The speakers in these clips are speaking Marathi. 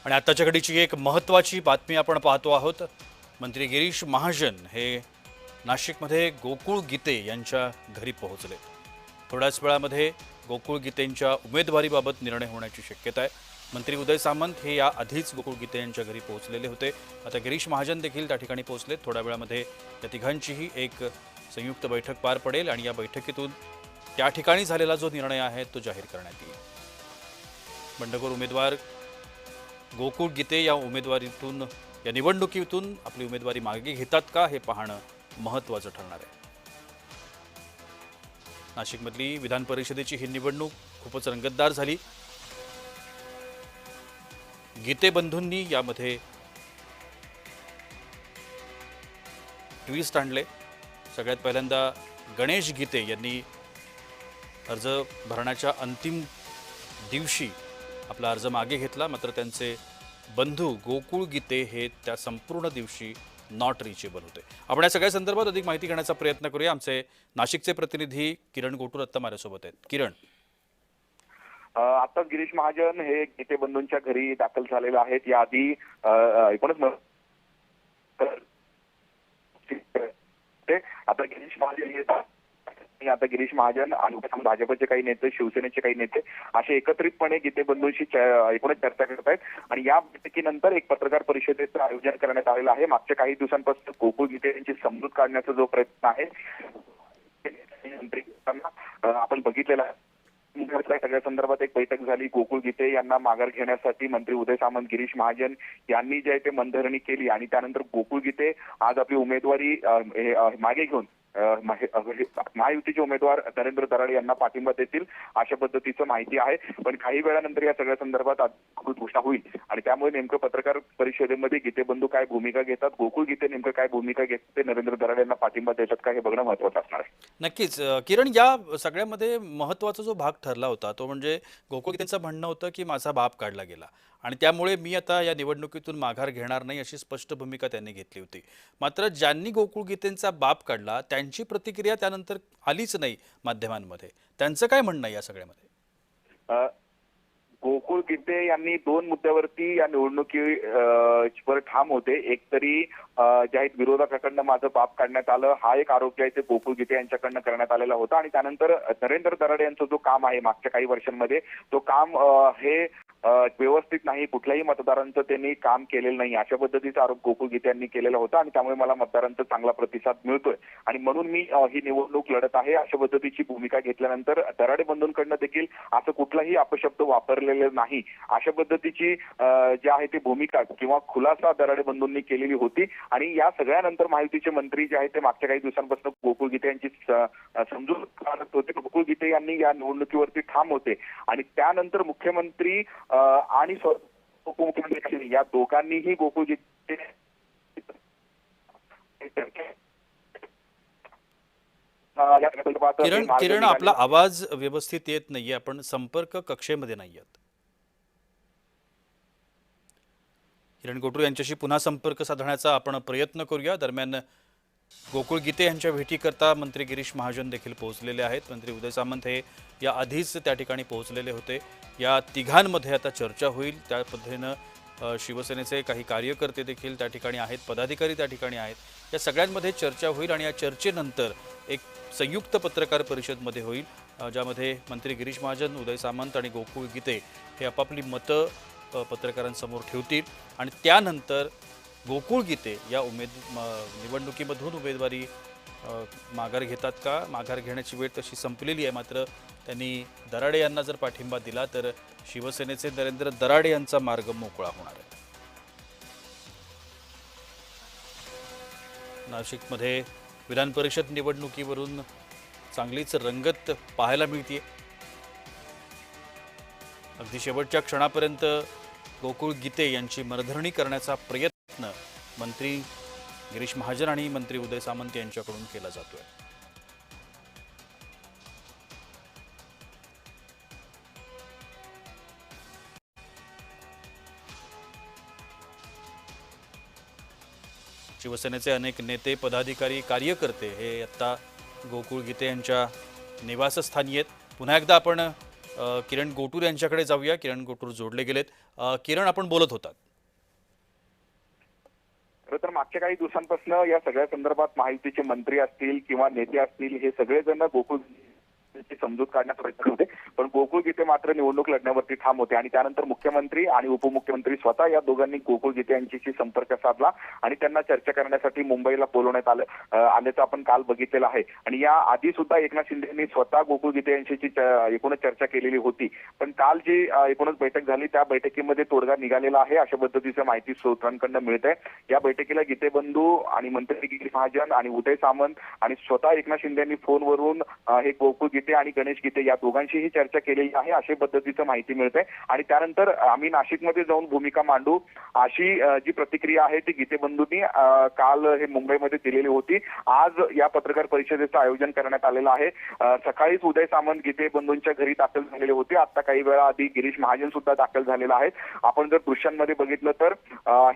आणि आताच्या घडीची एक महत्त्वाची बातमी आपण पाहतो आहोत। मंत्री गिरीश महाजन हे नाशिकमध्ये गोकुळ गीते यांच्या घरी पोहोचले। थोड्याच वेळामध्ये गोकुळ गीतेंच्या उमेदवारीबाबत निर्णय होण्याची शक्यता आहे। मंत्री उदय सामंत हे या आधीच गोकुळ गीते यांच्या घरी पोहोचलेले होते। आता गिरीश महाजन देखील त्या ठिकाणी पोहोचले। थोड्या वेळामध्ये या तिघांचीही एक संयुक्त बैठक पार पडेल आणि या बैठकीतून त्या ठिकाणी झालेला जो निर्णय आहे तो जाहीर करण्यात येईल। बंडखोर उमेदवार गोकुळ गीते या उमेदवारीतून या निवडणुकीतून आपली उमेदवारी मागे घेतात का हे पाहणं महत्त्वाचं ठरणार आहे। नाशिकमधली विधान परिषदेची ही निवडणूक खूपच रंगतदार झाली। गीते बंधूंनी यामध्ये ट्विस्ट आणले। सगळ्यात पहिल्यांदा गणेश गीते यांनी अर्ज भरण्याच्या अंतिम दिवशी आपला अर्ज मागे घेतला, मात्र त्यांचे बंधू गोकुळ गीते हे त्या संपूर्ण दिवशी नॉट रिचेबल होते। आपण या सगळ्या संदर्भात अधिक माहिती घेण्याचा प्रयत्न करूया। आमचे नाशिकचे प्रतिनिधी किरण गोटूर आता माझ्यासोबत आहेत। किरण, आता गिरीश महाजन हे गीते बंधूंच्या घरी दाखल झालेले आहेत। याआधी एकूणच आता गिरीश महाजन येतात। आता गिरीश महाजन आणि भाजपचे काही नेते, शिवसेनेचे काही नेते असे एकत्रितपणे गीते बंधूंशी एकूणच चर्चा करत आहेत आणि या बैठकीनंतर एक पत्रकार परिषदेचं आयोजन करण्यात आलेलं आहे। मागच्या काही दिवसांपासून गोकुळ गीते यांची समजूत काढण्याचा जो प्रयत्न आहे आपण बघितलेला आहे। सगळ्या संदर्भात एक बैठक झाली। गोकुळ गीते यांना माघार घेण्यासाठी मंत्री उदय सामंत, गिरीश महाजन यांनी जे आहे ते मनधरणी केली आणि त्यानंतर गोकुळ गीते आज आपली उमेदवारी मागे घेऊन महायुतीचे उमेदवार नरेंद्र दराडे यांना पाठिंबा देतील अशा पद्धतीचं माहिती आहे। पण काही वेळानंतर या सगळ्या संदर्भात अधिकृत घोषणा होईल आणि त्यामुळे नेमकं पत्रकार परिषदेमध्ये गीते बंधू काय भूमिका घेतात, गोकुळ गीते नेमकं काय भूमिका घेते, नरेंद्र दराडे यांना पाठिंबा देतात का हे बघणं महत्त्वाचं असणार आहे। नक्कीच किरण, या सगळ्यामध्ये महत्त्वाचा जो भाग ठरला होता तो म्हणजे गोकुळ गीतेंचं म्हणणं होतं की माझा बाप काढला गेला आणि त्यामुळे मी आता या निवडणुकीतून माघार घेणार नाही अशी स्पष्ट भूमिका त्यांनी घेतली होती। मात्र ज्यांनी गोकुळ गीतेंचा बाप काढला त्यांची प्रतिक्रिया त्यानंतर आलीच नाही माध्यमांमध्ये। त्यांचं काय म्हणणं आहे या सगळ्यामध्ये? गोकुळ गीते यांनी दोन मुद्द्यावरती या निवडणुकीवर ठाम होते। एक तरी ज्या विरोधकाकडनं माझं बाप काढण्यात आलं हा एक आरोप आहे ते गोकुळ गीते यांच्याकडनं करण्यात आलेला होता आणि त्यानंतर नरेंद्र दराडे यांचं जो काम आहे मागच्या काही वर्षांमध्ये तो काम हे व्यवस्थित नाही, कुठल्याही मतदारांचं त्यांनी काम केलेलं नाही अशा पद्धतीचा आरोप गोकुळ गीते यांनी केलेला होता आणि त्यामुळे मला मतदारांचा चांगला प्रतिसाद मिळतोय आणि म्हणून मी ही निवडणूक लढत आहे अशा पद्धतीची भूमिका घेतल्यानंतर दराडे बंधूंकडनं देखील असं कुठलाही अपशब्द वापरलेलं नाही अशा पद्धतीची जी आहे ती भूमिका किंवा खुलासा दराडे बंधूंनी केलेली होती। आणि या सगळ्यानंतर महायुतीचे मंत्री जे आहेत ते मागच्या काही दिवसांपासून गोकुळ गीते यांची समजूत काढत होते। गोकुळ गीते यांनी या निवडणुकीवरती ठाम होते आणि त्यानंतर मुख्यमंत्री आणि उपमुख्यमंत्री या दोघांनीही गोकुळ गीते किरण, आपला आवाज व्यवस्थित येत नाहीये, आपण संपर्क कक्षेमध्ये नाही आहात। किरण गोटूर यांच्याशी पुन्हा संपर्क साधण्याचा आपण प्रयत्न करूया। दरम्यान गोकुळ गीते यांच्या भेटीकरता मंत्री गिरीश महाजन देखील पोहोचलेले आहेत। मंत्री उदय सामंत हे या आधीच त्या ठिकाणी पोहोचलेले होते। या तिघांमध्ये आता चर्चा होईल। त्या पद्धतीनं शिवसेनेचे काही कार्यकर्ते देखील त्या ठिकाणी आहेत, पदाधिकारी त्या ठिकाणी आहेत। या सगळ्यांमध्ये चर्चा होईल आणि या चर्चेनंतर एक संयुक्त पत्रकार परिषदमध्ये होईल, ज्यामध्ये मंत्री गिरीश महाजन, उदय सामंत आणि गोकुळ गीते हे आपापली मतं पत्रकारांसमोर ठेवतील आणि त्यानंतर गोकुळ गीते या निवडणुकीमधून उमेदवारी माघार घेतात का, माघार घेण्याची वेळ तशी संपलेली आहे, मात्र त्यांनी दराडे यांना जर पाठिंबा दिला तर शिवसेनेचे नरेंद्र दराडे यांचा मार्ग मोकळा होणार आहे। नाशिकमध्ये विधान परिषद निवडणुकीवरून चांगलीच रंगत पाहायला मिळते। अगदी शेवटच्या क्षणापर्यंत गोकुळ गीते यांची मनधरणी करण्याचा प्रयत्न मंत्री गिरीश महाजन आणि मंत्री उदय सामंत यांच्याकडून केला जातोय। शिवसेनेचे अनेक नेते, पदाधिकारी, कार्यकर्ते हे आता गोकुळ गीते यांच्या निवासस्थानी आहेत। पुन्हा एकदा आपण किरण गोटूर यांच्याकडे जाऊया. किरण गोटूर जोडले गेलेत. किरण, आपण बोलत होतात. खरं तर मागच्या काही दिवसांपासून या सगळ्या संदर्भात महायुतीचे मंत्री असतील किंवा नेते असतील हे सगळेजण गोकुळ ची समजूत काढण्याचा प्रयत्न होते, पण गोकुळ गीते मात्र निवडणूक लढण्यावरती ठाम होते आणि त्यानंतर मुख्यमंत्री आणि उपमुख्यमंत्री स्वतः या दोघांनी गोकुळ गीते यांच्याशी संपर्क साधला आणि त्यांना चर्चा करण्यासाठी मुंबईला बोलवण्यात आल्याचं आपण काल बघितलेलं आहे. आणि या आधी सुद्धा एकनाथ शिंदे यांनी स्वतः गोकुळ गीते यांच्याशी एकूणच चर्चा केलेली होती, पण काल जी एकूणच बैठक झाली त्या बैठकीमध्ये तोडगा निघालेला आहे अशा पद्धतीचं माहिती सूत्रांकडून मिळत आहे. या बैठकीला गीते बंधू आणि मंत्री गिरीश महाजन आणि उदय सामंत आणि स्वतः एकनाथ शिंदे यांनी फोनवरून हे गोकुळ गीते आणि गणेश गीते या दोघांशीही चर्चा केलेली आहे अशी पद्धतीचं माहिती मिळते. आणि त्यानंतर आम्ही नाशिकमध्ये जाऊन भूमिका मांडू अशी जी प्रतिक्रिया आहे ती गीते बंधूंनी काल हे मुंबईमध्ये दिलेली होती. आज या पत्रकार परिषदेचं आयोजन करण्यात आलेलं आहे. सकाळीच उदय सामंत गीते बंधूंच्या घरी दाखल झालेले होते. आता काही वेळा आधी गिरीश महाजन सुद्धा दाखल झालेला आहे. आपण जर दृश्यांमध्ये बघितलं तर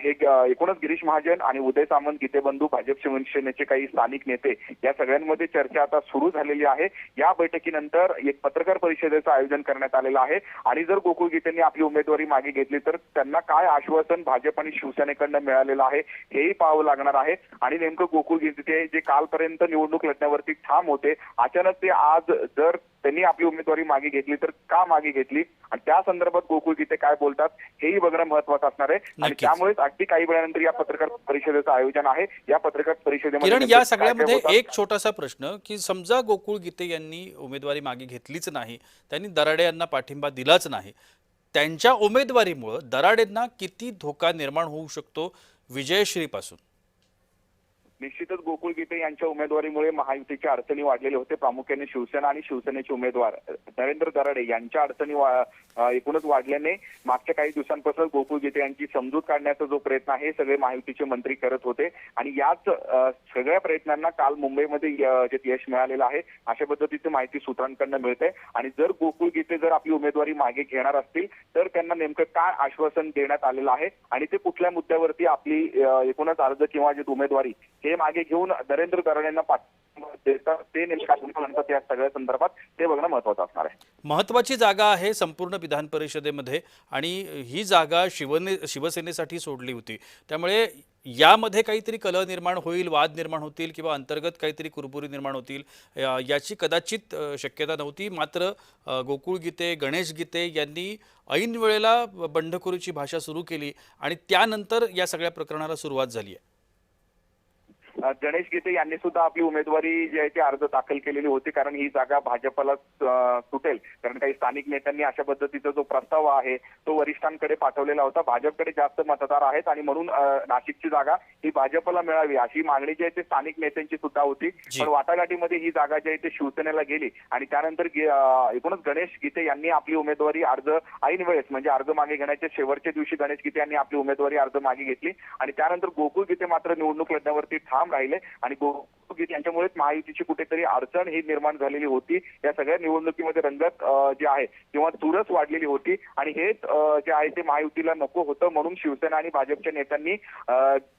हे एकूणच गिरीश महाजन आणि उदय सामंत गीते बंधू भाजप शिवसेनेचे काही स्थानिक नेते या सगळ्यांमध्ये चर्चा आता सुरू झालेली आहे. या बैठकीनंतर एक पत्रकार परिषदेचं आयोजन करण्यात आलेलं आहे आणि जर गोकुळ गीतेंनी आपली उमेदवारी मागे घेतली तर त्यांना काय आश्वासन भाजप आणि शिवसेनेकडनं मिळालेलं आहे हेही पाहावं लागणार आहे. आणि नेमकं गोकुळ गीते जे कालपर्यंत निवडणूक लढण्यावरती ठाम होते, अचानक ते आज जर त्यांनी आपली उमेदवारी मागे घेतली तर का मागे घेतली आणि त्या संदर्भात गोकुळ गीते काय बोलतात हेही बघणं महत्त्वाचं असणार आहे. आणि त्यामुळेच अगदी काही वेळानंतर या पत्रकार परिषदेचं आयोजन आहे. या पत्रकार परिषदेमध्ये किरण, या सगळ्यामध्ये एक छोटासा प्रश्न की समजा गोकुळ गीते यांनी उमेदवारी मागे घेतलीच नाही, त्यांनी दराडे यांना पाठिंबा दिलाच नाही, त्यांच्या उमेदवारीमुळे दराडेंना किती धोका निर्माण होऊ शकतो विजयश्रीपासून? निश्चितच गोकुळ गीते यांच्या उमेदवारीमुळे महायुतीच्या अडचणी वाढलेल्या होते. प्रामुख्याने शिवसेना आणि शिवसेनेचे उमेदवार नरेंद्र दराडे यांच्या अडचणी एकूणच वाढल्याने मागच्या काही दिवसांपासून गोकुळ गीते यांची समजूत काढण्याचा जो प्रयत्न आहे सगळे महायुतीचे मंत्री करत होते आणि याच सगळ्या प्रयत्नांना काल मुंबईमध्ये यश मिळालेलं आहे अशा पद्धतीची माहिती सूत्रांकडून मिळते. आणि जर गोकुळ गीते जर आपली उमेदवारी मागे घेणार असतील तर त्यांना नेमकं काय आश्वासन देण्यात आलेलं आहे आणि ते कुठल्या मुद्द्यावरती आपली एकूणच अर्ज किंवा जी उमेदवारी हे मागे घेऊन नरेंद्र दराडेंना पाठिंबा देतात ते नेमकं म्हणतात या सगळ्या संदर्भात ते बघणं महत्त्वाचं असणार आहे. महत्त्वाची जागा आहे संपूर्ण विधान परिषदेमध्ये आणि ही जागा शिवसेनेसाठी सोडली होती, त्यामुळे यामध्ये काहीतरी कलह निर्माण होईल, वाद निर्माण होतील किंवा अंतर्गत काहीतरी कुरबुरी निर्माण होतील याची कदाचित शक्यता नव्हती. मात्र गोकुळ गीते, गणेश गीते यांनी ऐन वेळेला बंडखोरीची भाषा सुरू केली आणि त्यानंतर या सगळ्या प्रकरणाला सुरुवात झाली आहे. गणेश गीते यांनी सुद्धा आपली उमेदवारी जी आहे ती अर्ज दाखल केलेली होती, कारण ही जागा भाजपला सुटेल. कारण काही स्थानिक नेत्यांनी अशा पद्धतीचा जो प्रस्ताव आहे तो वरिष्ठांकडे पाठवलेला होता. भाजपकडे जास्त मतदार आहेत आणि म्हणून नाशिकची जागा ही भाजपला मिळावी अशी मागणी जी आहे ती स्थानिक नेत्यांची सुद्धा होती. पण वाटाघाटीमध्ये ही जागा जी आहे ती शिवसेनेला गेली आणि त्यानंतर एकूणच गणेश गीते यांनी आपली उमेदवारी अर्ज ऐन वेळेस म्हणजे अर्ज मागे घेण्याच्या शेवटच्या दिवशी गणेश गीते यांनी आपली उमेदवारी अर्ज मागे घेतली आणि त्यानंतर गोकुळ गीते मात्र निवडणूक लढण्यावरती ठाम राहिले आणि गोकुळ गीते यांच्यामुळेच महायुतीची कुठेतरी अडचण ही निर्माण झालेली होती. या सगळ्या निवडणुकीमध्ये रंगत जी आहे किंवा चुरस वाढलेली होती आणि हेच जे आहे ते महायुतीला नको होतं. म्हणून शिवसेना आणि भाजपच्या नेत्यांनी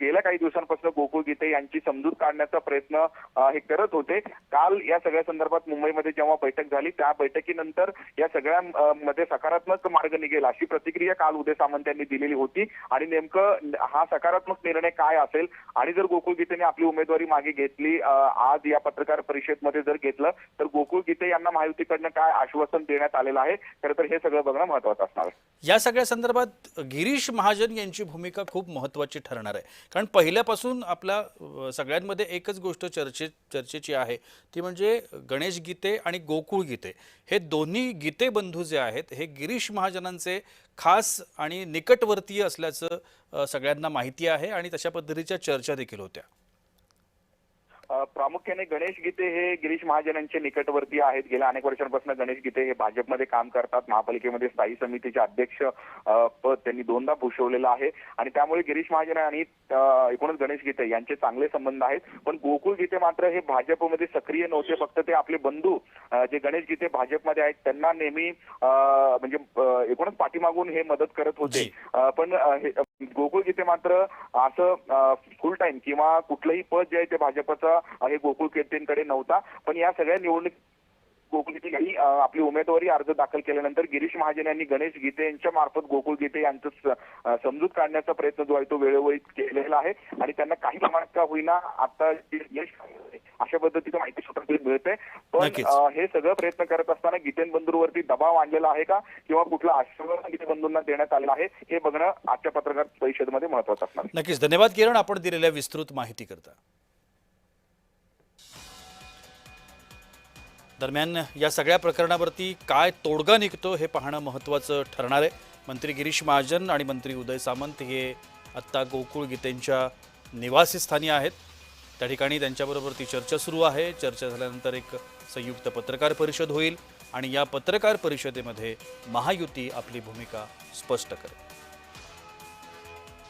गेल्या काही दिवसांपासून गोकुळ गीते यांची समजूत काढण्याचा प्रयत्न हे करत होते. काल या सगळ्या संदर्भात मुंबईमध्ये जेव्हा बैठक झाली त्या बैठकीनंतर या सगळ्या मध्ये सकारात्मक मार्ग निघेल अशी प्रतिक्रिया काल उदय सामंत यांनी दिलेली होती. आणि नेमकं हा सकारात्मक निर्णय काय असेल आणि जर गोकुळ गीतेने आपली उमेदवारी मागे घेतली आज या पत्रकार परिषदेमध्ये जर घेतलं तर गोकुळ गीते यांना महायुतीकडनं काय आश्वासन देण्यात आलेलं आहे खरं तर हे सगळं बघणं महत्त्वाचं असणार आहे. या सगळ्या संदर्भात गिरीश महाजन यांची भूमिका खूप महत्त्वाची ठरणार आहे, कारण पहिल्यापासून आपल्या सगळ्यांमध्ये एकच गोष्ट चर्चेची आहे ती म्हणजे गणेश गीते आणि गोकुळ गीते हे दोन्ही गीते बंधू जे आहेत हे गिरीश महाजनांचे खास आणि निकटवर्तीय असल्याचं सगळ्यांना माहिती आहे आणि तशा पद्धतीच्या चर्चा देखील होत्या. प्रामुख्याने गणेश गीते हे गिरीश महाजन यांचे निकटवर्ती आहेत. गेल्या अनेक वर्षांपासून गणेश गीते हे भाजपमध्ये काम करतात. महापालिकेमध्ये स्थायी समितीचे अध्यक्ष पद त्यांनी 2दा भूषवलेलं आहे आणि त्यामुळे गिरीश महाजन आणि एकूणच गणेश गीते यांचे चांगले संबंध आहेत. पण गोकुळ गीते मात्र हे भाजपमध्ये सक्रिय नव्हते. फक्त ते आपले बंधू जे गणेश गीते भाजपमध्ये आहेत त्यांना नेहमी म्हणजे एकूणच पाठीमागून हे मदत करत होते. पण गोकुळ गीते मात्र असं फुल टाइम किंवा कुठलंही पद जे आहे ते भाजपचं हे गोकुळ गीतेंकडे नव्हता. पण या सगळ्या निवडणूक गोकुळ गीते यांनी आपली उमेदवारी अर्ज दाखल केल्यानंतर गिरीश महाजन यांनी गणेश गीते यांच्या मार्फत गोकुळ गीते यांचं समजूत काढण्याचा प्रयत्न जो आहे तो वेळोवेळी केलेला आहे आणि त्यांना काही प्रमाणात का होईना आता यश अशा पद्धतीचं माहिती सूत्रांकडून मिळते. पण नक्कीच. हे सगळं प्रयत्न करत असताना गीतेन बंधूंवरती दबाव आणलेला आहे का किंवा कुठला आश्वासन गीते बंधूंना देण्यात आलेलं आहे हे बघणं आजच्या पत्रकार परिषदेमध्ये महत्वाचं असणार आहे. नक्कीच. धन्यवाद किरण, आपण दिलेल्या विस्तृत माहिती करता. दरम्यान या सगळ्या प्रकरणावरती काय तोडगा निघतो हे पाहणं महत्त्वाचं ठरणार आहे. मंत्री गिरीश महाजन आणि मंत्री उदय सामंत हे आत्ता गोकुळ गीतेंच्या निवासस्थानी आहेत. त्या ठिकाणी त्यांच्याबरोबर ती चर्चा सुरू आहे. चर्चा झाल्यानंतर एक संयुक्त पत्रकार परिषद होईल आणि या पत्रकार परिषदेमध्ये महायुती आपली भूमिका स्पष्ट करेल.